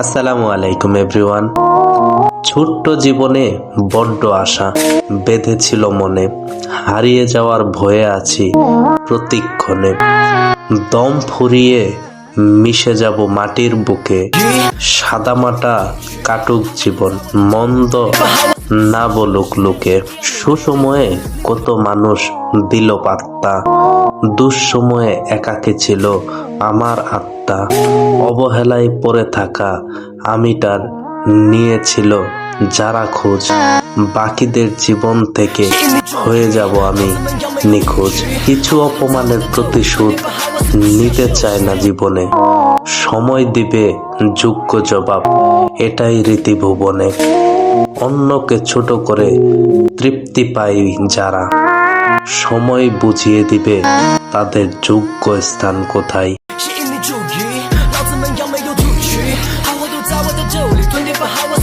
আসসালামু আলাইকুম এভরিওয়ান। ছোট্ট জীবনে বড্ড আশা বেঁধেছিল মনে, হারিয়ে যাওয়ার ভয়ে আছি প্রতিক্ষণে। দম ফুরিয়ে মিশে যাব মাটির বুকে, সাদামাটা কাটুক জীবন, মন্দ না বলুক লোকে। সুসময়ে কত মানুষ দিল পাত্তা, দুঃসময়ে একাকী ছিল আমার আত্মা। অবহেলায় পড়ে থাকা আমিটার নিয়েছিল যারা খোঁজ, বাকিদের জীবন থেকে হয়ে যাব আমি নিখোঁজ। কিছু অপমানের প্রতিশোধ নিতে চায় না জীবনে, সময় দিবে যোগ্য জবাব, এটাই রীতি ভুবনে। অন্যকে ছোট করে তৃপ্তি পাই যারা, সময় বুঝিয়ে দিবে তাদের যোগ্য স্থান কোথায়।吸引你注意，老子们扬眉又吐气，好货都在我的酒里，吞点把好我